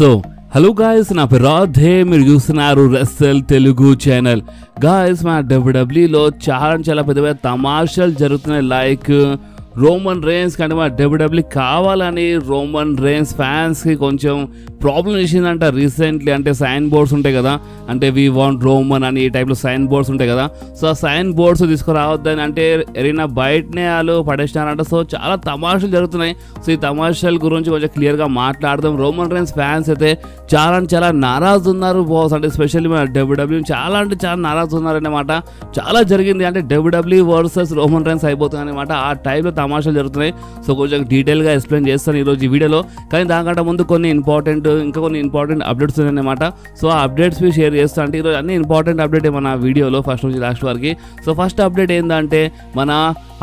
So hello guys, నా పేరు రాధే. మీరు చూస్తున్నారు రెస్సల్ తెలుగు ఛానల్. గాయస్, మన డబ్ల్యూడబ్ల్యూలో చాలా పెద్ద పెద్ద తమాషాలు జరుగుతున్నాయి. లైక్ రోమన్ రేన్స్ కంటే మన డబ్ల్యూడబ్ల్యూ కావాలని రోమన్ రేన్స్ ఫ్యాన్స్కి కొంచెం ప్రాబ్లం చేసిందంట రీసెంట్లీ. అంటే సైన్ బోర్డ్స్ ఉంటాయి కదా, అంటే వీ వాంట్ రోమన్ అని ఈ టైప్లో సైన్ బోర్డ్స్ ఉంటాయి కదా. సో ఆ సైన్ బోర్డ్స్ తీసుకురావద్దని అంటే ఎరినా బయటనే వాళ్ళు పడేసినారంట. సో చాలా తమాషాలు జరుగుతున్నాయి. సో ఈ తమాషాల గురించి కొంచెం క్లియర్గా మాట్లాడదాం. రోమన్ రేన్స్ ఫ్యాన్స్ అయితే చాలా నారాజు ఉన్నారు బాస్. అంటే స్పెషల్లీ మన డబ్ల్యూడబ్ల్యూ చాలా నారాజు ఉన్నారన్నమాట. చాలా జరిగింది, అంటే డబ్ల్యూడబ్ల్యూ వర్సెస్ రోమన్ రేన్స్ అయిపోతుంది అనమాట. ఆ టైప్లో తమాషాలు జరుగుతున్నాయి. సో కొంచెం డీటెయిల్గా ఎక్స్ప్లెయిన్ చేస్తాను ఈరోజు ఈ వీడియోలో. కానీ దానికంటే ముందు కొన్ని ఇంపార్టెంట్ అప్డేట్స్ ఉన్నాయన్నమాట. సో ఆ అప్డేట్స్ షేర్ చేస్తా. అంటే ఈరోజు అన్ని ఇంపార్టెంట్ అప్డేట్ మన వీడియోలో ఫస్ట్ నుంచి లాస్ట్ వరకు. సో ఫస్ట్ అప్డేట్ ఏంటంటే మన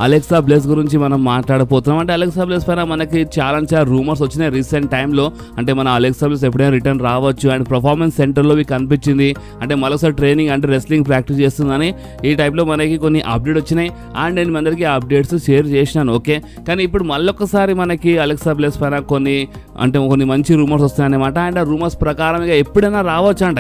అలెక్సా బ్లెస్ గురించి మనం మాట్లాడబోతున్నాం. అంటే అలెక్సా బ్లెస్ పైన మనకి చాలా రూమర్స్ వచ్చినాయి రీసెంట్ టైంలో. అంటే మన అలెక్సా బ్లెస్ ఎప్పుడైనా రిటర్న్ రావచ్చు అండ్ పర్ఫార్మెన్స్ సెంటర్లో కనిపించింది. అంటే మరోసారి ట్రైనింగ్ అంటే రెస్లింగ్ ప్రాక్టీస్ చేస్తుందని ఈ టైప్లో మనకి కొన్ని అప్డేట్ వచ్చినాయి. అండ్ నేను అందరికీ అప్డేట్స్ షేర్ చేసినాను. ఓకే, కానీ ఇప్పుడు మళ్ళొకసారి మనకి అలెక్సా బ్లెస్ పైన కొన్ని మంచి రూమర్స్ వస్తాయన్నమాట. అండ్ ఆ రూమర్స్ ప్రకారం ఇక ఎప్పుడైనా రావచ్చు అంట.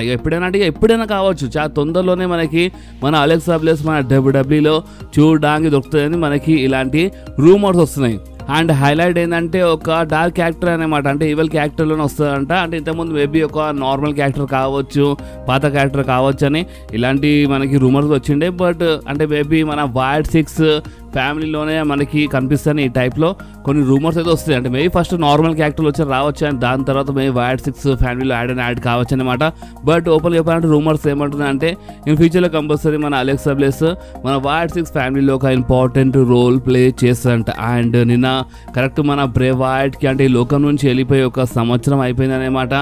ఎప్పుడైనా కావచ్చు. చాలా తొందరలోనే మనకి మన అలెక్సా బ్లెస్ మన డబ్ల్యూడబ్ల్యూలో చూడడానికి దొరుకుతుందని మనకి ఇలాంటి రూమర్స్ వస్తున్నాయి. అండ్ హైలైట్ ఏంటంటే ఒక డార్క్ క్యారెక్టర్ అనమాట. అంటే ఈవెల్ క్యారెక్టర్లోనే వస్తుందంట. అంటే ఇంతకుముందు మేబీ ఒక నార్మల్ క్యారెక్టర్ కావచ్చు, పాత క్యారెక్టర్ కావచ్చు అని ఇలాంటి మనకి రూమర్స్ వచ్చిండే. బట్ అంటే మేబీ మన వైడ్ 6 ఫ్యామిలీలోనే మనకి కనిపిస్తాయి ఈ టైప్లో కొన్ని రూమర్స్ అయితే వస్తాయి. అంటే మేబీ ఫస్ట్ నార్మల్ క్యారెక్టర్లు వచ్చి రావచ్చు అండ్ దాని తర్వాత మేబీ వైడ్ 6 ఫ్యామిలీలో యాడ్ కావచ్చు అనమాట. బట్ ఓపెన్ చెప్పాలంటే రూమర్స్ ఏమంటున్నాయి అంటే ఇన్ ఫ్యూచర్లో కంపల్సరీ మన అలెక్సా బ్లెస్ మన వైడ్ 6 ఫ్యామిలీలో ఒక ఇంపార్టెంట్ రోల్ ప్లే చేస్తుందంట. అండ్ నిన్న కరెక్ట్ మన బ్రే వైడ్కి అంటే ఈ లోకం నుంచి వెళ్ళిపోయి 1 సంవత్సరం అయిపోయింది అనమాట.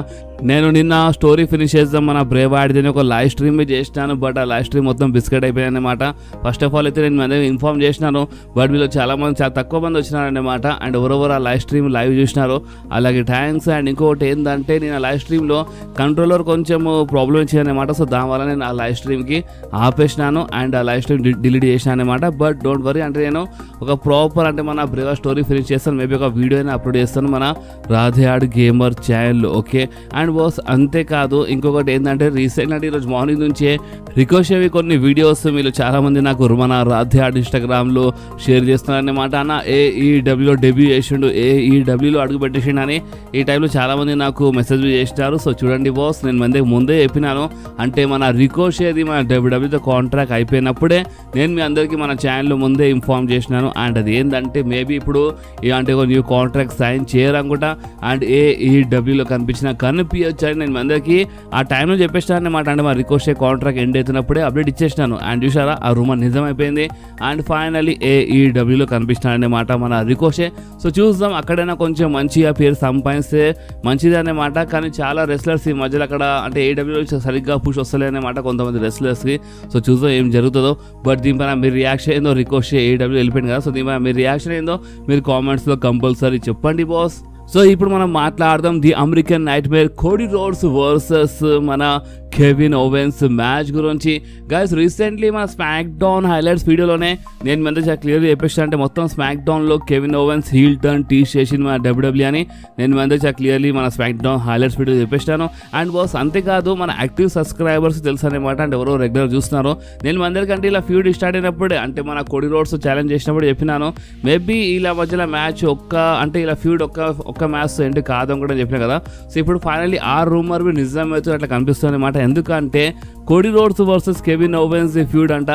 నేను నిన్న స్టోరీ ఫినిష్ చేద్దాం మన బ్రే వైడ్ని ఒక లైవ్ స్ట్రీమ్ చేసినాను. బట్ ఆ లైవ్ స్ట్రీమ్ మొత్తం బిస్కెట్ అయిపోయింది అనమాట. ఫస్ట్ ఆఫ్ ఆల్ అయితే నేను మన ఇన్ఫార్మ్ చేసినాను. బట్ వీళ్ళు చాలా తక్కువ మంది వచ్చినారనమాట. అండ్ ఎవరెవరు ఆ లైవ్ స్ట్రీమ్ లైవ్ చూసినారో అలాగే థ్యాంక్స్. అండ్ ఇంకోటి ఏంటంటే నేను ఆ లైవ్ స్ట్రీమ్లో కంట్రోలర్ కొంచెం ప్రాబ్లం ఇచ్చిందనమాట. సో దానివల్ల నేను ఆ లైవ్ స్ట్రీమ్కి ఆపేసినాను అండ్ ఆ లైవ్ స్ట్రీమ్ డిలీట్ చేసినాను అనమాట. బట్ డోంట్ వరీ, అంటే నేను ఒక ప్రాపర్ అంటే మన బ్రేవా స్టోరీ ఫినిష్ చేస్తాను. మేబీ ఒక వీడియో అయినా అప్లోడ్ చేస్తాను మన రాధే ఆడ్ గేమర్ ఛానల్లో. ఓకే, అండ్ బాస్ అంతేకాదు ఇంకొకటి ఏంటంటే రీసెంట్ అంటే ఈరోజు మార్నింగ్ నుంచే రికోషేవి కొన్ని వీడియోస్ మీరు చాలామంది నాకు మన రాధే ఆడ్ ఇన్స్టాగ్రామ్లో షేర్ చేస్తున్నారన్నమాట. అన్న ఏఈడబ్ల్యూలో డెబ్యూ చేసిండు, ఏఈడబ్ల్యూలో అడుగు పెట్టేసిండు అని ఈ టైంలో చాలామంది నాకు మెసేజ్ చేసినారు. సో చూడండి బాస్, నేను ముందే చెప్పినాను. అంటే మన రికోషేది మన డబ్ల్యూడబ్ల్యూతో కాంట్రాక్ట్ అయిపోయినప్పుడే నేను మీ అందరికీ మన ఛానల్లో ముందే ఇన్ఫార్మ్ చేసినాను. అండ్ అది ఏంటంటే మేబీ ఇప్పుడు అంటే ఒక న్యూ కాంట్రాక్ట్ సైన్ చేయరనుకుంటా. అండ్ ఏఈడబ్ల్యూలో కనిపించచ్చు అని నేను అందరికీ ఆ టైంలో చెప్పేస్తాను అనమాట. అంటే మా రికోషే కాంట్రాక్ట్ ఎండ్ అవుతున్నప్పుడే అప్డేట్ ఇచ్చేసినాను. అండ్ చూసారా, ఆ రూమర్ నిజమైపోయింది. అండ్ ఫైనల్లీ ఏఈడబ్ల్యూలో కనిపిస్తున్నాడనమాట మన రికోషే. సో చూద్దాం, అక్కడైనా కొంచెం మంచిగా పేరు సంపాదిస్తే మంచిది అనమాట. కానీ చాలా రెస్లర్స్ ఈ మధ్యలో అక్కడ అంటే ఏఈడబ్ల్యూలో సరిగ్గా పుష్ వస్తలే అనమాట కొంతమంది రెస్లర్స్కి. సో చూద్దాం ఏం జరుగుతుందో. బట్ దీనిపైన మీరు రియాక్షన్ ఏందో, రికోషే ఏఈడబ్ల్యూ వెళ్ళిపోయింది కదా. సో దీనిపైన మీరు రియాక్షన్ ఏందో మీరు కామెంట్స్లో కంపల్సరీ చెప్పండి బాస్. సో ఇప్పుడు మనం మాట్లాడదాం the American nightmare Cody Rhodes versus మన కెవిన్ ఓవెన్స్ మ్యాచ్ గురించి. గైస్, రీసెంట్లీ మన స్మాక్ డౌన్ హైలైట్స్ వీడియోలోనే నేను మంది చాలా క్లియర్గా చెప్పేస్తాను. అంటే మొత్తం స్మాక్ డౌన్లో Kevin Owens heel turn tease చేసింది మన డబ్ల్యూడబ్ల్యూ అని నేను మంది చాలా క్లియర్లీ మన స్మాక్ డౌన్ హైలైట్స్ వీడియో చెప్పేస్తాను. అండ్ బాస్ అంతేకాదు మన యాక్టివ్ సబ్స్క్రైబర్స్ తెలుసు అనమాట. అంటే ఎవరో రెగ్యులర్ చూస్తున్నారో నేను అందరికంటే ఇలా ఫ్యూడ్ స్టార్ట్ అయినప్పుడే అంటే మన కోడీ రోడ్స్ ఛాలెంజ్ చేసినప్పుడు చెప్పినాను. మేబీ ఇలా మధ్యలో మ్యాచ్ అంటే ఇలా ఫ్యూడ్ ఒక్క మ్యాచ్ ఎండ్ కాదని కూడా చెప్పినా కదా. సో ఇప్పుడు ఫైనల్లీ ఆ రూమర్ నిజమైతే అట్లా కనిపిస్తుంది అనమాట. ఎందుకంటే Cody Rhodes versus Kevin ovens feud అంట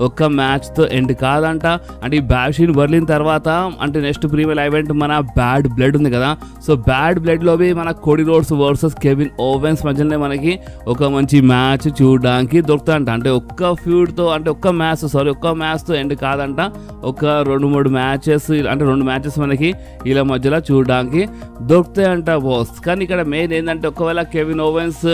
ఒక్క మ్యాచ్తో ఎండ్ కాదంట. అంటే ఈ బ్యాషిన్ బర్లిన్ తర్వాత అంటే నెక్స్ట్ ప్రీమియర్ ఈవెంట్ మన బ్యాడ్ బ్లడ్ ఉంది కదా. సో బ్యాడ్ బ్లడ్లో మన Cody Rhodes versus Kevin ovens మధ్యలోనే మనకి ఒక మంచి మ్యాచ్ చూడడానికి దొరుకుతాయంట. అంటే ఒక్క ఫ్యూడ్తో అంటే ఒక్క మ్యాచ్తో ఎండ్ కాదంట. ఒక 2-3 మ్యాచెస్ అంటే 2 మ్యాచెస్ మనకి ఇలా మధ్యలో చూడడానికి దొరుకుతాయంట బాస్. కానీ ఇక్కడ మెయిన్ ఏంటంటే ఒకవేళ కెవిన్ ఓవెన్స్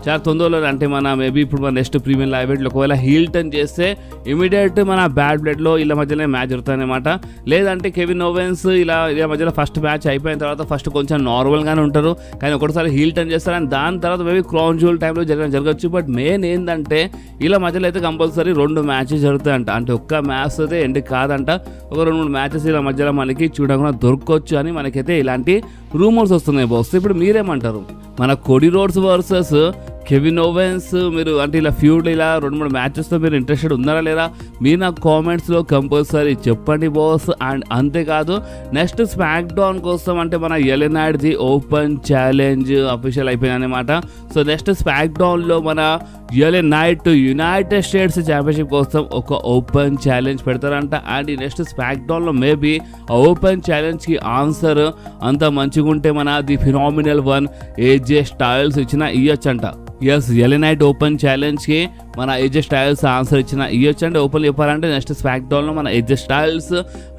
చాలా తొందరలో అంటే మన మేబీ ఇప్పుడు మన మన నెక్స్ట్ ప్రీమియం లైవ్ ఈవెంట్లో ఒకవేళ హీల్ టర్న్ చేస్తే ఇమీడియట్ మన బ్యాడ్ బ్లడ్లో ఇలా మధ్యలో మ్యాచ్ జరుగుతుంది అనమాట. లేదంటే కెవిన్ ఓవెన్స్ ఇలా మధ్యలో ఫస్ట్ మ్యాచ్ అయిపోయిన తర్వాత ఫస్ట్ కొంచెం నార్మల్గానే ఉంటారు, కానీ ఒకటిసారి హీల్ టర్న్ చేస్తారు. అండ్ దాని తర్వాత మేబీ క్రౌన్ జ్యువెల్ టైంలో జరగచ్చు. బట్ మెయిన్ ఏంటంటే ఇలా మధ్యలో అయితే కంపల్సరీ 2 మ్యాచెస్ జరుగుతాయంట. అంటే ఒక్క మ్యాచ్ అయితే ఎండ్ కాదంట, ఒక 2-3 మ్యాచెస్ ఇలా మధ్యలో మనకి చూడకుండా దొరకవచ్చు అని మనకైతే ఇలాంటి రూమర్స్ వస్తున్నాయి బాస్. ఇప్పుడు మీరేమంటారు? మన Cody Rhodes versus Kevin ovens మీరు అంటే ఇలా ఫ్యూడ్ ఇలా 2-3 మ్యాచెస్తో మీరు ఇంట్రెస్టెడ్ ఉన్నారా లేదా? మీరు నాకు కామెంట్స్లో కంపల్సరీ చెప్పండి బాస్. అండ్ అంతేకాదు నెక్స్ట్ స్మాక్ డౌన్ కోసం అంటే మన ఎలెనాడ్ది ఓపెన్ ఛాలెంజ్ అఫీషియల్ అయిపోయింది అనమాట. సో నెక్స్ట్ స్మాక్ డౌన్లో మన ఎలెనైట్ యునైటెడ్ స్టేట్స్ ఛాంపియన్షిప్ కోసం ఒక ఓపెన్ ఛాలెంజ్ పెడతారంట. అండ్ ఈ నెక్స్ట్ స్మాక్ డౌన్లో మేబీ ఆ ఓపెన్ ఛాలెంజ్కి ఆన్సర్ అంత మంచిగా ఉంటే మన the phenomenal one AJ Styles ఇవ్వచ్చంట. ఎస్, ఎలెనైట్ ఓపెన్ ఛాలెంజ్కి మన ఏజే స్టైల్స్ ఆన్సర్ ఇవ్వచ్చు. అంటే ఓపెన్ చెప్పాలంటే నెక్స్ట్ స్మాక్ డౌన్లో మన ఏజే స్టైల్స్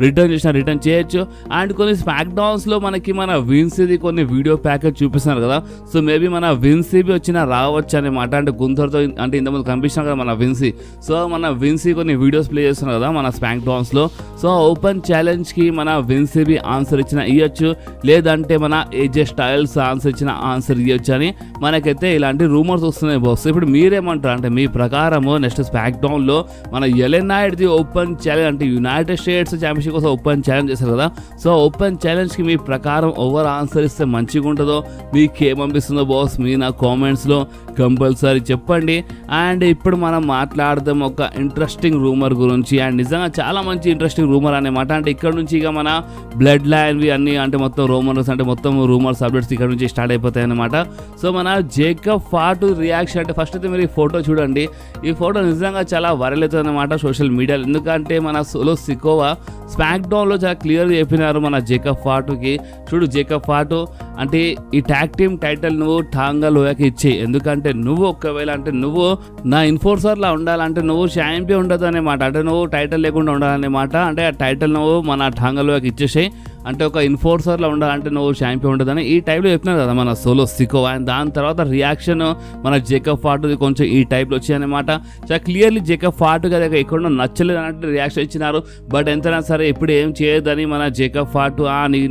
రిటర్న్ చేయొచ్చు. అండ్ కొన్ని స్మాక్ డౌన్స్లో మనకి మన విన్సీది కొన్ని వీడియో ప్యాకేజ్ చూపిస్తున్నారు కదా. సో మేబీ మన విన్సీబీ రావచ్చు అనమాట. అంటే గుంతర్తో అంటే ఇంతకుముందు కనిపిస్తున్నారు కదా మన విన్సీ. సో మన విన్సీ కొన్ని వీడియోస్ ప్లే చేస్తున్నారు కదా మన స్మాక్ డౌన్స్లో. సో ఓపెన్ ఛాలెంజ్కి మన విన్సీబీ ఆన్సర్ ఇవ్వచ్చు, లేదంటే మన ఏజే స్టైల్స్ ఆన్సర్ ఇవ్వచ్చు అని మనకైతే ఇలాంటి రూమర్స్ వస్తున్నాయి బాస్. ఇప్పుడు మీరేమంటారు? అంటే మీ ప్రకారము నెక్స్ట్ స్మాక్ డౌన్లో మన ఎలెనైట్ది ఓపెన్ ఛాలెంజ్ అంటే యునైటెడ్ స్టేట్స్ ఛాంపియన్షిప్ కోసం ఓపెన్ ఛాలెంజ్ చేస్తారు కదా. సో ఓపెన్ ఛాలెంజ్కి మీ ప్రకారం ఓవర్ ఆన్సర్ ఇస్తే మంచిగా ఉంటుందో, మీకు ఏమనిపిస్తుందో బాస్ మీ నా కామెంట్స్లో కంపల్సరీ చెప్పండి. అండ్ ఇప్పుడు మనం మాట్లాడదాం ఒక ఇంట్రెస్టింగ్ రూమర్ గురించి. అండ్ నిజంగా చాలా మంచి ఇంట్రెస్టింగ్ రూమర్ అనమాట. అంటే ఇక్కడ నుంచి ఇక మన బ్లడ్ లైన్వి అన్ని అంటే మొత్తం రూమర్స్ అంటే మొత్తం రూమర్స్ అప్డేట్స్ ఇక్కడ నుంచి స్టార్ట్ అయిపోతాయి అనమాట. సో మన జేకబ్ ఫాటు రియాక్షన్ అంటే ఫస్ట్ అయితే మీరు ఈ ఫోటో చూడండి. ఈ ఫోటో నిజంగా చాలా వైరల్ అవుతుంది అనమాట సోషల్ మీడియాలో. ఎందుకంటే మన సోలో సికోవా స్మాక్ డౌన్లో చాలా క్లియర్గా చెప్పినారు మన జేకబ్ ఫాటుకి. చూడు జేకబ్ ఫాటు అంటే ఈ ట్యాగ్ టీమ్ టైటిల్ నువ్వు టాంగా లోయాకి ఇచ్చేయి. ఎందుకంటే నువ్వు ఒకవేళ అంటే నువ్వు నా ఇన్ఫోర్సర్లా ఉండాలంటే నువ్వు ఛాంపియన్ ఉండదు అనమాట. అంటే నువ్వు టైటిల్ లేకుండా ఉండాలన్నమాట. అంటే ఆ టైటిల్ నువ్వు మన టాంగా లోయాకి ఇచ్చేసాయి. అంటే ఒక ఇన్ఫోర్సర్లో ఉండాలంటే నువ్వు ఛాంపియన్ ఉంటుందని ఈ టైప్లో చెప్పినారు కదా మన సోలో సికోవా. అండ్ దాని తర్వాత రియాక్షన్ మన జేకబ్ ఫాటుది కొంచెం ఈ టైప్లో వచ్చాయన్నమాట. చాలా క్లియర్లీ జేకబ్ ఫాటు కదా ఎక్కడో నచ్చలేదు అన్నట్టు రియాక్షన్ ఇచ్చినారు. బట్ ఎంతైనా సరే ఇప్పుడు ఏం చేయొద్దని మన జేకబ్ ఫాటు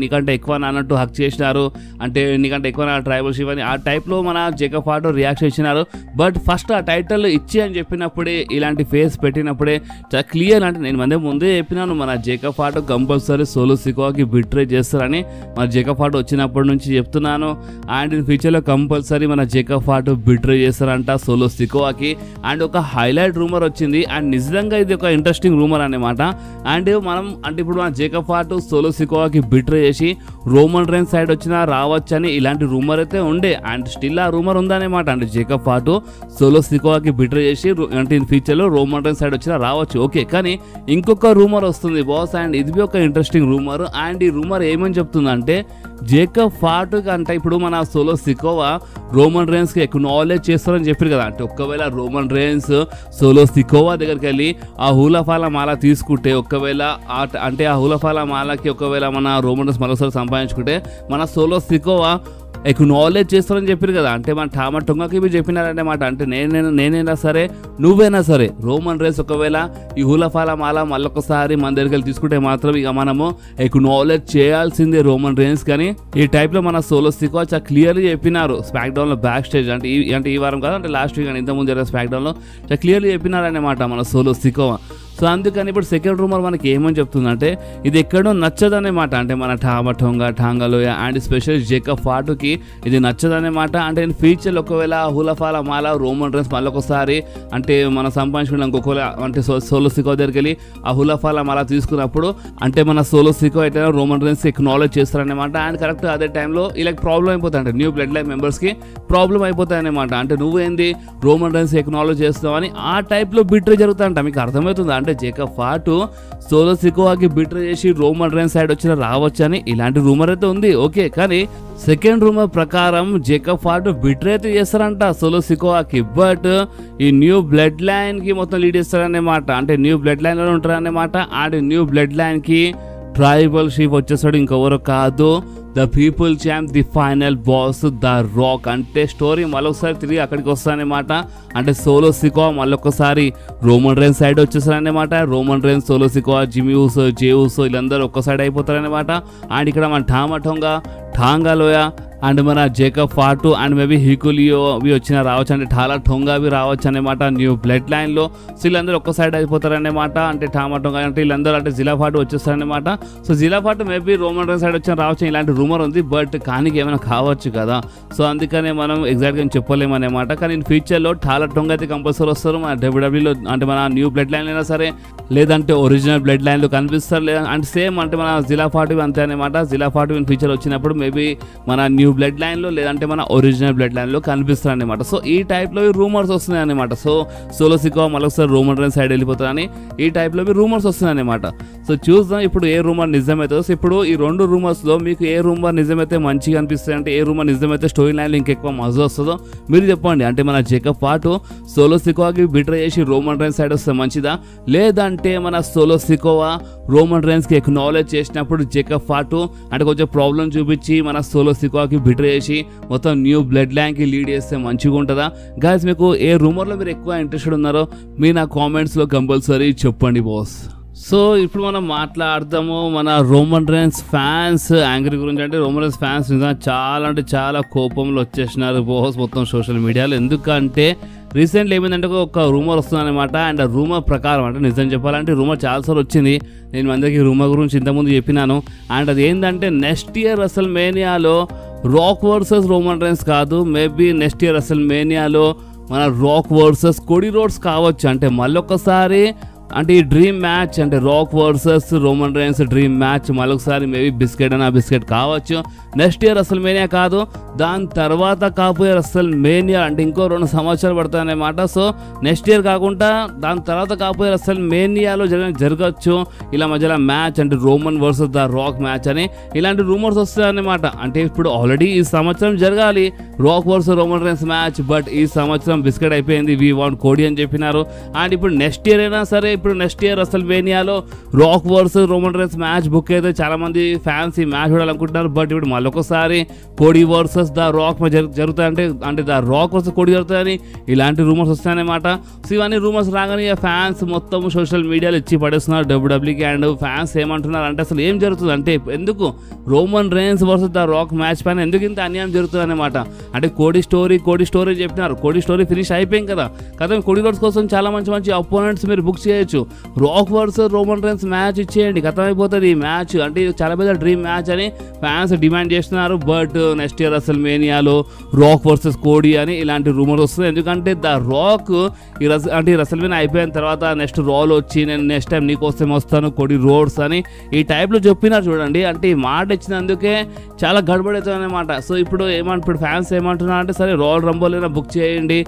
నీకంటే ఎక్కువ అన్నట్టు హక్ చేసినారు. అంటే నీకంటే ఎక్కువ నా ట్రైబల్ షిప్ అని ఆ టైప్లో మన జేకబ్ ఫాటు రియాక్షన్ ఇచ్చినారు. బట్ ఫస్ట్ ఆ టైటిల్ ఇచ్చి అని చెప్పినప్పుడే ఇలాంటి ఫేస్ పెట్టినప్పుడే చాలా క్లియర్ అంటే నేను ముందే చెప్పినాను మన జేకబ్ ఫాటు కంపల్సరీ సోలో సికోవాకి బిట్రే చేస్తారని మన జేకబ్ ఫాటు వచ్చినప్పటి నుంచి చెప్తున్నాను. అండ్ ఇన్ ఫ్యూచర్లో కంపల్సరీ మన జేకబ్ ఫాటు బిట్రే చేస్తారంట సోలో సికోవాకి. అండ్ ఒక హైలైట్ రూమర్ వచ్చింది. అండ్ నిజంగా ఇది ఒక ఇంట్రెస్టింగ్ రూమర్ అనమాట. అండ్ మనం అంటే ఇప్పుడు మన జేకబ్ ఫాటు సోలో సికోవాకి బిట్రే చేసి రోమన్ రైన్స్ సైడ్ రావచ్చని ఇలాంటి రూమర్ అయితే ఉండే. అండ్ స్టిల్ ఆ రూమర్ ఉందన్నమాట. అంటే జేకబ్ ఫాటు సోలో సికోవాకి బిట్రే చేసి అంటే ఇన్ ఫ్యూచర్లో రోమన్ రైన్స్ సైడ్ రావచ్చు. ఓకే, కానీ ఇంకొక రూమర్ వస్తుంది బాస్. అండ్ ఇది ఒక ఇంట్రెస్టింగ్ రూమర్. అండ్ ఈ రూమర్ ఏమని చెప్తుందంటే జేకబ్ ఫాటుకి అంటే ఇప్పుడు మన సోలో సికోవా రోమన్ రైన్స్కి ఎక్నాలెడ్జ్ చేస్తారని చెప్పారు కదా. అంటే ఒకవేళ రోమన్ రైన్స్ సోలో సికోవా దగ్గరికి వెళ్ళి ఆ హూలఫాల మాల తీసుకుంటే ఒకవేళ అంటే ఆ హూలఫాల మాలకి ఒకవేళ మన రోమన్ రైన్స్ మరోసారి సంపాదించుకుంటే మన సోలో సికోవా ఎక్నాలెడ్జ్ చేస్తారని చెప్పారు కదా. అంటే మన టామా టొంగాకి మీరు చెప్పినారన్నమాట. అంటే నేనైనా సరే నువ్వైనా సరే రోమన్ రైన్స్ ఒకవేళ ఈ హూలఫాల మాల మళ్ళొకసారి మన దగ్గరికి వెళ్ళి తీసుకుంటే మాత్రం ఇక మనము ఎక్నాలెడ్జ్ చేయాల్సిందే రోమన్ రైన్స్. కానీ ఈ టైప్లో మన సోలో సికోవా చాలా క్లియర్గా చెప్పినారు స్మాక్ డౌన్లో బ్యాక్ స్టేజ్. అంటే ఈ వారం కాదు, అంటే లాస్ట్ వీక్ అని ఇంతకుముందు జరిగిన స్మాక్ డౌన్లో చాలా క్లియర్గా చెప్పినారన్నమాట మన సోలో సికోవా. సో అందుకని ఇప్పుడు సెకండ్ రూమర్ మనకి ఏమని చెప్తుందంటే ఇది ఎక్కడో నచ్చదనేమాట. అంటే మన టాంగాలోయ అండ్ స్పెషల్ జేకబ్ ఫాటుకి ఇది నచ్చదనేమాట. అంటే ఫ్యూచర్లో ఒకవేళ హులఫాల మాల రోమన్ రైన్స్ మళ్ళొకసారి అంటే మనం సంపాదించుకున్న ఇంకొకవేళ అంటే సోలో సికో దగ్గరికి వెళ్ళి ఆ హులఫాల మాల తీసుకున్నప్పుడు అంటే మన సోలో సికో అయితే రోమన్ రైన్స్ ఎక్నాలెడ్జ్ చేస్తారనమాట. అండ్ కరెక్ట్ అదే టైంలో ఇలా ప్రాబ్లం అయిపోతాయి. అంటే న్యూ బ్లడ్ లైన్ మెంబర్స్కి ప్రాబ్లం అయిపోతాయి అనమాట. అంటే నువ్వేంది రోమన్ రైన్స్ ఎక్నాలెడ్జ్ చేస్తావని ఆ టైప్లో బిట్రే జరుగుతాయంట. మీకు అర్థమవుతుందా? అంటే జేకబ్ ఫాటు సోలో సికోవాకి బిట్రే చేసి రోమన్ రైన్స్ సైడ్ రావచ్చని ఇలాంటి రూమర్ అయితే ఉంది. ఓకే, కానీ సెకండ్ రూమర్ ప్రకారం జేకబ్ ఫాటు బిట్రే అయితే చేస్తారంట సోలో సికోవాకి. బట్ ఈ న్యూ బ్లడ్ లైన్ కి మొత్తం లీడ్ చేస్తారన్నమాట. అంటే న్యూ బ్లడ్ లైన్ లో ఉంటారన్నమాట. అండ్ న్యూ బ్లడ్ లైన్ కి ట్రైబల్ షీప్ వచ్చేసాడు ఇంకెవరో కాదు the people's champ the final boss the Rock అంటే స్టోరీ మళ్ళొకసారి తిరిగి అక్కడికి వస్తానమాట. అంటే సోలో సికోవా మళ్ళొక్కసారి రోమన్ రైన్స్ సైడ్ వచ్చేస్తారనమాట. Roman Reigns, Solo Sikoa, Jimmy Uso, Jey Uso వీళ్ళందరూ ఒక్క సైడ్ అయిపోతారనమాట. అండ్ ఇక్కడ మన టాంగా లోయ అండ్ మన జేకబ్ ఫాటు అండ్ మేబీ హికులియో అవి రావచ్చు, అంటే ఠాలా టొంగా అవి రావచ్చు అనమాట న్యూ బ్లడ్ లైన్లో. సో వీళ్ళందరూ ఒక్క సైడ్ అయిపోతారనమాట. అంటే టొంగా అంటే వీళ్ళందరూ అంటే జిలాఫాటు వచ్చేస్తారనమాట. So Zilla Fatu maybe Roman Reigns side రావచ్చు ఇలాంటి రూమర్ ఉంది. బట్ కానీ ఏమైనా కావచ్చు కదా, సో అందుకనే మనం ఎగ్జాక్ట్గా చెప్పలేము అనమాట. కానీ ఇన్ ఫ్యూచర్లో ఠాలా టొంగా అయితే కంపల్సరీ వస్తారు మన డబ్ల్యూడబ్ల్యూలో. అంటే మన న్యూ బ్లడ్ లైన్ అయినా సరే లేదంటే ఒరిజినల్ బ్లడ్ లైన్లో కనిపిస్తారు. లేదా అంటే సేమ్ అంటే మన జిలాఫాటు అంతే అనమాట. జిలాఫాటు ఇన్ ఫ్యూచర్ వచ్చినప్పుడు మేబీ మన న్యూ బ్లడ్ లైన్లో లేదంటే మన ఒరిజినల్ బ్లడ్ లైన్లో కనిపిస్తారు అనమాట. సో ఈ టైప్లో రూమర్స్ వస్తున్నాయి అనమాట. సో సోలో సికోవా మళ్ళొకసారి రోమన్ రైన్స్ సైడ్ వెళ్ళిపోతారని ఈ టైప్లో రూమర్స్ వస్తున్నాయి అనమాట. సో చూద్దాం ఇప్పుడు ఏ రూమర్ నిజమవుతుందో. సో ఇప్పుడు ఈ రెండు రూమర్స్లో మీకు ఏ రూమర్ నిజమైతే మంచిగా అనిపిస్తుంది, అంటే ఏ రూమర్ నిజమైతే స్టోరీ లైన్లో ఇంకెక్కువ మజా వస్తుందో మీరు చెప్పండి. అంటే మన జేకబ్ ఫాటు సోలో సికోవాకి బిట్రే చేసి రోమన్ రైన్స్ సైడ్ వస్తే మంచిదా, లేదంటే మన సోలో సికోవా రోమన్ రైన్స్కి ఎక్నాలెడ్జ్ చేసినప్పుడు జేకబ్ ఫాటు అంటే కొంచెం ప్రాబ్లం చూపించి మన సోలో సికోవాకి బిట్రే చేసి మొత్తం న్యూ బ్లడ్ లైన్కి లీడ్ చేస్తే మంచిగా ఉంటుందా? గైస్ మీకు ఏ రూమర్లో మీరు ఎక్కువ ఇంట్రెస్టెడ్ ఉన్నారో మీరు నా కామెంట్స్లో కంపల్సరీ చెప్పండి బాస్. సో ఇప్పుడు మనం మాట్లాడదాము మన రోమన్ రైన్స్ ఫ్యాన్స్ యాంగ్రీ గురించి. అంటే రోమన్ రైన్స్ ఫ్యాన్స్ నిజంగా చాలా అంటే చాలా కోపంలో వచ్చేసినారు బాస్ మొత్తం సోషల్ మీడియాలో. ఎందుకంటే రీసెంట్లీ ఏమైందంటే ఒక రూమర్ వస్తుందన్నమాట. అండ్ ఆ రూమర్ ప్రకారం అంటే నిజం చెప్పాలంటే రూమర్ చాలాసార్లు వచ్చింది, నేను అందరికీ రూమర్ గురించి ఇంతకుముందు చెప్పినాను. అండ్ అది ఏంటంటే నెక్స్ట్ ఇయర్ అసలు మేనియాలో రాక్ వర్సెస్ రోమన్ రైన్స్ కాదు, మేబీ నెక్స్ట్ ఇయర్ అసలు మేనియాలో మన రాక్ వర్సెస్ కోడీ రోడ్స్ కావచ్చు. అంటే మళ్ళొకసారి అంటే ఈ డ్రీమ్ మ్యాచ్ అంటే Rock versus Roman rains dream match మళ్ళొకసారి మేబీ బిస్కెట్ అని బిస్కెట్ కావచ్చు. నెక్స్ట్ ఇయర్ అసలు మేనియా కాదు, దాని తర్వాత కాపోయే అసలు మేనియా అంటే ఇంకో 2 సంవత్సరాలు పడుతుందన్నమాట. సో నెక్స్ట్ ఇయర్ కాకుండా దాని తర్వాత కాపోయే అసలు మేనియాలో జరగచ్చు ఇలా మధ్యలో మ్యాచ్ అంటే Roman versus the Rock match అని ఇలాంటి రూమర్స్ వస్తాయన్నమాట. అంటే ఇప్పుడు ఆల్రెడీ ఈ సంవత్సరం జరగాలి rock versus Roman Reigns match, but ఈ సంవత్సరం బిస్కెట్ అయిపోయింది, వి వాంట్ కోడీ అని చెప్పినారు. అండ్ ఇప్పుడు నెక్స్ట్ ఇయర్ అయినా సరే ఇప్పుడు నెక్స్ట్ ఇయర్ అసలు మేనియాలో Rock versus Roman Reigns match book అయితే చాలా మంది ఫ్యాన్స్ ఈ మ్యాచ్ చూడాలనుకుంటున్నారు. బట్ ఇప్పుడు మళ్ళొకసారి కోడీ వర్సెస్ ద రాక్ జరుగుతాయంటే అంటే ద రాక్ వర్సెస్ కోడీ జరుగుతాయని ఇలాంటి రూమర్స్ వస్తాయన్నమాట. సో ఇవన్నీ రూమర్స్ రాగానే ఫ్యాన్స్ మొత్తం సోషల్ మీడియాలో ఇచ్చి పడేస్తున్నారు డబ్ల్యూడబ్ల్యూకి. అండ్ ఫ్యాన్స్ ఏమంటున్నారు అంటే అసలు ఏం జరుగుతుంది అంటే ఎందుకు Roman Reigns versus the Rock match పైన ఎందుకు ఇంత అన్యాయం జరుగుతుంది అనమాట. అంటే కోడీ స్టోరీ చెప్పినారు, కోడీ స్టోరీ ఫినిష్ అయిపోయింది కదా. కోడీ రోడ్స్ కోసం చాలా మంచి అపోనెంట్స్ మీరు బుక్ చేయొచ్చు. Rock versus Roman Reigns match ఇచ్చేయండి, ఖతం అయిపోతుంది ఈ మ్యాచ్. అంటే చాలా పెద్ద డ్రీమ్ మ్యాచ్ అని ఫ్యాన్స్ డిమాండ్ చేస్తున్నారు. బట్ నెక్స్ట్ ఇయర్ అసలు మేనియాలో రాక్ వర్సెస్ కోడీ అని ఇలాంటి రూమర్ వస్తుంది. ఎందుకంటే ద రాక్ అంటే రసల్ మేనియా అయిపోయిన తర్వాత నెక్స్ట్ రాల్ వచ్చి నేను నెక్స్ట్ టైం నీకోసం వస్తాను కోడీ రోడ్స్ అని ఈ టైప్లో చెప్పినారు చూడండి. అంటే ఈ మాట ఇచ్చినందుకే చాలా గడబడవుతుంది అనమాట. సో ఇప్పుడు ఫ్యాన్స్ ఏమంటున్నారు అంటే సరే రాయల్ రంబోల్ అయినా బుక్ చేయండి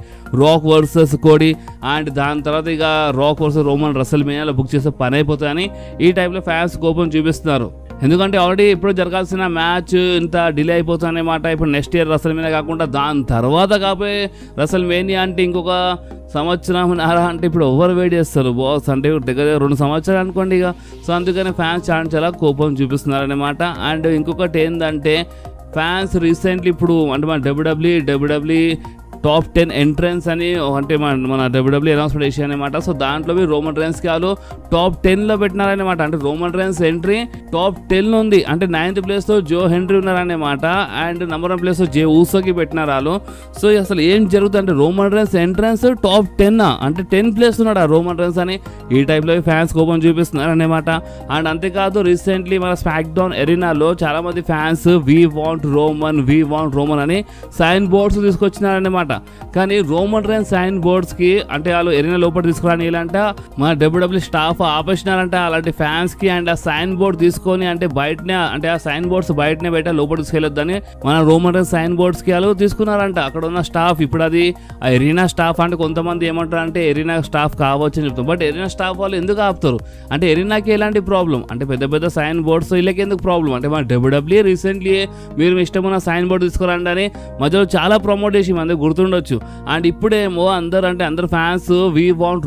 రాక్ వర్సెస్ కోడీ, అండ్ దాని తర్వాత ఇక రాక్ వర్సెస్ రోమన్ రసల్ మేనియాలో బుక్ చేస్తే పని అయిపోతాయని ఈ టైప్లో ఫ్యాన్స్ కోపం చూపిస్తున్నారు. ఎందుకంటే ఆల్రెడీ ఇప్పుడు జరగాల్సిన మ్యాచ్ ఇంత డిలే అయిపోతుందన్నమాట. ఇప్పుడు నెక్స్ట్ ఇయర్ రసల్ మేనియా కాకుండా దాని తర్వాత కాబోయే రసల్ మేనియా అంటే ఇంకొక సంవత్సరం అంటే ఇప్పుడు ఎవరు వెయిట్ చేస్తారు బాస్. అంటే దగ్గర 2 సంవత్సరాలు అనుకోండి ఇక. సో అందుకని ఫ్యాన్స్ చాలా కోపం చూపిస్తున్నారనమాట. అండ్ ఇంకొకటి ఏంటంటే ఫ్యాన్స్ రీసెంట్లీ ఇప్పుడు అంటే మన డబ్ల్యూడబ్ల్యూ టాప్ 10 ఎంట్రన్స్ అని అంటే మన డబ్ల్యూడబ్ల్యూ అనౌన్స్మెంట్ చేసి అనమాట. సో దాంట్లో రోమన్ రైన్స్కి వాళ్ళు టాప్ 10లో పెట్టినారనమాట. అంటే రోమన్ రైన్స్ ఎంట్రీ టాప్ 10 ఉంది. అంటే 9th ప్లేస్లో జో హెన్రీ ఉన్నారనమాట. అండ్ నెంబర్ 1 ప్లేస్లో జే ఊసోకి పెట్టినారు వాళ్ళు. సో అసలు ఏం జరుగుతుంది అంటే రోమన్ రైన్స్ ఎంట్రన్స్ టాప్ 10 అంటే 10th ప్లేస్ ఉన్నాడు ఆ రోమన్ రైన్స్ అని ఈ టైప్లో ఫ్యాన్స్ కోపం చూపిస్తున్నారు అనమాట. అండ్ అంతేకాదు రీసెంట్లీ మన స్మాక్ డౌన్ ఎరీనాలో చాలా మంది ఫ్యాన్స్ వి వాంట్ రోమన్ అని సైన్ బోర్డ్స్ తీసుకొచ్చినారనమాట. కానీ రోమన్ రైన్స్ సైన్ బోర్డ్స్కి అంటే వాళ్ళు ఎరీనా లోపల తీసుకురాని ఇలాంట మన డబ్ల్యూడబ్ల్యూ స్టాఫ్ ఆపేసినారంట అలాంటి ఫ్యాన్స్కి. అండ్ ఆ సైన్ బోర్డ్ తీసుకొని అంటే బయటనే అంటే ఆ సైన్ బోర్డ్స్ బయటనే లోపల తీసుకెళ్ళొద్దని మన రోమన్ రైన్స్ సైన్ బోర్డ్స్కి వాళ్ళు తీసుకున్నారంట అక్కడ ఉన్న స్టాఫ్. ఇప్పుడు అది ఆ ఎరీనా స్టాఫ్ అంటే కొంతమంది ఏమంటారు అంటే ఎరీనా స్టాఫ్ కావచ్చు అని చెప్తారు. బట్ ఎరీనా స్టాఫ్ వాళ్ళు ఎందుకు ఆపుతారు అంటే ఎరీనాకి ఎలాంటి ప్రాబ్లం అంటే పెద్ద సైన్ బోర్డ్స్ వీళ్ళకి ఎందుకు ప్రాబ్లం అంటే మన డబ్ల్యూడబ్ల్యూ రీసెంట్లీ మీరు ఇష్టమైన సైన్ బోర్డ్ తీసుకురండి అని మధ్యలో చాలా ప్రమోట్ చేసి మన గుర్తు పడుతుండొచ్చు. అండ్ ఇప్పుడేమో అందరు ఫ్యాన్స్ వీ వాంట్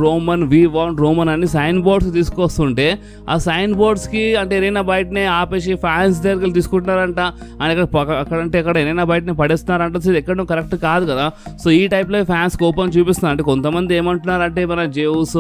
రోమన్ అని సైన్ బోర్డ్స్ తీసుకొస్తుంటే ఆ సైన్ బోర్డ్స్కి అంటే ఏదైనా బయటనే ఆపేసి ఫ్యాన్స్ దగ్గరికి తీసుకుంటున్నారంట. అండ్ అక్కడ ఏదైనా బయటనే పడేస్తున్నారంట. సో ఇది ఎక్కడో కరెక్ట్ కాదు కదా. సో ఈ టైప్లో ఫ్యాన్స్ కోపం చూపిస్తున్నారు. అంటే కొంతమంది ఏమంటున్నారంటే మన జేవ్స్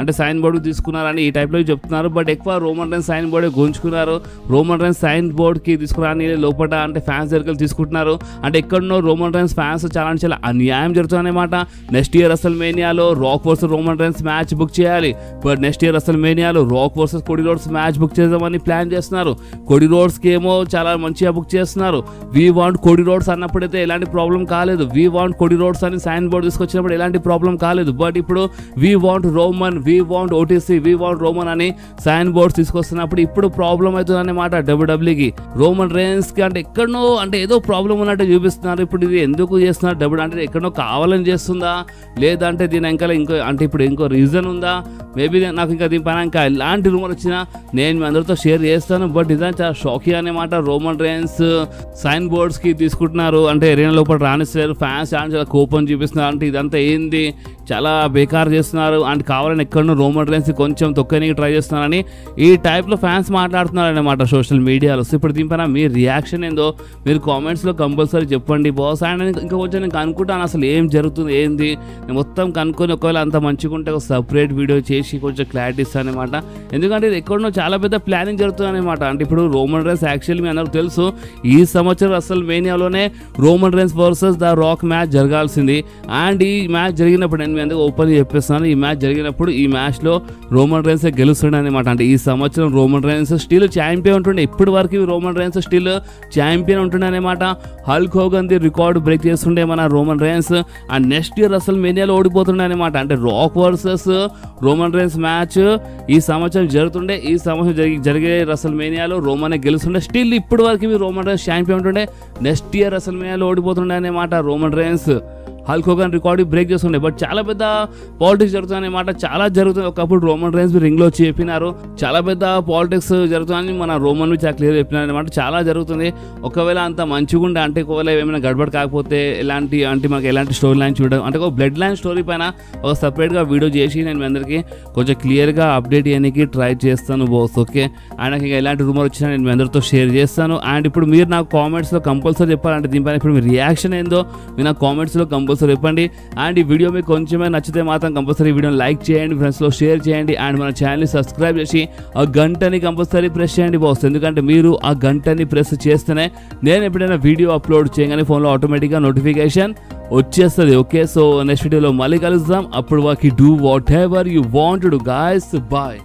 అంటే సైన్ బోర్డు తీసుకున్నారని ఈ టైప్లో చెప్తున్నారు. బట్ ఎక్కువ రోమన్ రైన్స్ సైన్ బోర్డే గుంజుకున్నారు. రోమన్ రైన్స్ సైన్ బోర్డ్కి తీసుకురాని లోపల అంటే ఫ్యాన్స్ దగ్గరికి తీసుకుంటున్నారు. అంటే ఎక్కడనో రోమన్ రైన్స్ ఫ్యాన్స్ చాలా అన్యాయం జరుగుతుందన్నమాట. నెక్స్ట్ ఇయర్ రెసల్మేనియాలో Rock versus Roman Reigns match book చేయాలి. బట్ నెక్స్ట్ ఇయర్ రెసల్మేనియాలో Rock versus Cody Rhodes match book చేద్దామని ప్లాన్ చేస్తున్నారు. కోడీ రోడ్స్కి ఏమో చాలా మంచిగా బుక్ చేస్తున్నారు. వీ వాంట్ కోడీ రోడ్స్ అన్నప్పుడైతే ఎలాంటి ప్రాబ్లం కాలేదు. వీ వాంట్ కోడీ రోడ్స్ అని సైన్ బోర్డ్ తీసుకొచ్చినప్పుడు ఎలాంటి ప్రాబ్లం కాలేదు. బట్ ఇప్పుడు we want Roman, we want OTC, we want Roman అని సైన్ బోర్డ్స్ తీసుకొస్తున్నప్పుడు ఇప్పుడు ప్రాబ్లం అవుతుంది అన్నమాట డబ్ల్యూడబ్ల్యూకి. రోమన్ రైన్స్ కి అంటే ఎక్కడనో అంటే ఏదో ప్రాబ్లం ఉన్నట్టు చూపిస్తున్నారు. ఇప్పుడు ఇది ఎందుకు చేస్తున్నారు డబ్ల్యూ అంటే ఎక్కడనో కావాలని చేస్తుందా లేదంటే దీని ఇంకా అంటే ఇప్పుడు ఇంకో రీజన్ ఉందా? మేబీ నాకు ఇంకా దీని పైన ఇంకా ఎలాంటి రూమర్ వచ్చినా నేను మీ అందరితో షేర్ చేస్తాను. బట్ ఇదంతా చాలా షాకీ అన్నమాట. రోమన్ రైన్స్ సైన్ బోర్డ్స్ కి తీసుకుంటున్నారు అంటే ఎరీనా లోపల రాణిస్తారు. ఫ్యాన్స్ చాలా కోపం చూపిస్తున్నారు. అంటే ఇదంతా ఏంది, చాలా బేకార్ చేస్తున్నారు. అండ్ కావాలని ఎక్కడనో రోమన్ రైన్స్ కొంచెం తొక్కనికి ట్రై చేస్తున్నారని ఈ టైప్లో ఫ్యాన్స్ మాట్లాడుతున్నారు అన్నమాట సోషల్ మీడియాలో. సో ఇప్పుడు దీనిపైన మీ రియాక్షన్ ఏందో మీరు కామెంట్స్లో కంపల్సరీ చెప్పండి బాస్. అండ్ ఇంకా కొంచెం నేను కనుక్కుంటాను అసలు ఏం జరుగుతుంది ఏంది, నేను మొత్తం కనుక్కొని ఒకవేళ అంత మంచిగా ఉంటే ఒక సపరేట్ వీడియో చేసి కొంచెం క్లారిటీ ఇస్తాను అనమాట. ఎందుకంటే ఇది ఎక్కడనో చాలా పెద్ద ప్లానింగ్ జరుగుతుంది అనమాట. అంటే ఇప్పుడు రోమన్ రైన్స్ యాక్చువల్లీ మీ అందరూ తెలుసు ఈ సంవత్సరం రెసల్మేనియాలోనే Roman Reigns versus the Rock match జరగాల్సింది. అండ్ ఈ మ్యాచ్ జరిగినప్పుడు నేను మీ అందరూ ఓపెన్ చెప్పేస్తాను, ఈ మ్యాచ్ జరిగినప్పుడు ఈ మ్యాచ్లో రోమన్ రైన్స్ గెలుస్తుండే అనమాట. అంటే ఈ సంవత్సరం రోమన్ రైన్స్ స్టిల్ ఛాంపియన్ ఉంటుండే. ఇప్పటి వరకు రోమన్ రైన్స్ స్టిల్ ఛాంపియన్ ఉంటుండే అనమాట. Hulk Hogan the record break చేస్తుండే మన Roman Reigns. And next year రెసల్మేనియాలో ఓడిపోతుండే అనమాట. అంటే Rock versus Roman Reigns match ఈ సంవత్సరం జరుగుతుండే. ఈ సంవత్సరం జరిగే రెసల్మేనియాలో రోమన్ గెలుస్తుండే. స్టిల్ ఇప్పటి వరకు రోమన్ రైన్స్ ఛాంపియన్ ఉంటుండే. నెక్స్ట్ ఇయర్ రెసల్మేనియాలో ఓడిపోతుండే అనమాట Roman Reigns. Hulk Hogan record break చేస్తుండే. బట్ చాలా పెద్ద పాలిటిక్స్ జరుగుతుంది అనమాట. చాలా జరుగుతుంది. ఒకప్పుడు రోమన్ రైన్స్ రింగ్లో చెప్పినారు చాలా పెద్ద పాలిటిక్స్ జరుగుతుందని మన రోమన్ చాలా క్లియర్ చెప్పినారు అనమాట. చాలా జరుగుతుంది. ఒకవేళ అంత మంచిగా ఉండే అంటే ఒకవేళ ఏమైనా గడబడి కాకపోతే ఎలాంటి అంటే మనకి ఎలాంటి స్టోరీ లైన్ చూడడం అంటే ఒక బ్లడ్ లైన్ స్టోరీ పైన ఒక సపరేట్గా వీడియో చేసి నేను మీ అందరికీ కొంచెం క్లియర్గా అప్డేట్ చేయడానికి ట్రై చేస్తాను బాస్. ఓకే, అండ్ నాకు ఇంకా ఎలాంటి రూమర్ వచ్చినా నేను మీ అందరితో షేర్ చేస్తాను. అండ్ ఇప్పుడు మీరు నాకు కామెంట్స్లో కంపల్సరీ చెప్పాలంటే దీనిపైన ఇప్పుడు మీ రియాక్షన్ ఏందో మీరు నాకు కామెంట్స్లో కంపల్సరీ చెప్పండి. అండ్ ఈ వీడియో మీకు కొంచెమే నచ్చితే మాత్రం కంపల్సరీ వీడియోని లైక్ చేయండి, ఫ్రెండ్స్లో షేర్ చేయండి. అండ్ మన ఛానల్ని సబ్స్క్రైబ్ చేసి ఆ గంటని కంపల్సరీ ప్రెస్ చేయండి బాస్. ఎందుకంటే మీరు ఆ గంటని ప్రెస్ చేస్తేనే నేను ఎప్పుడైనా వీడియో అప్లోడ్ చేయగానే ఫోన్లో ఆటోమేటిక్గా నోటిఫికేషన్ వచ్చేస్తుంది. ఓకే, సో నెక్స్ట్ వీడియోలో మళ్ళీ కలుద్దాం. అప్పుడు వాకి do whatever you want to do guys. Bye.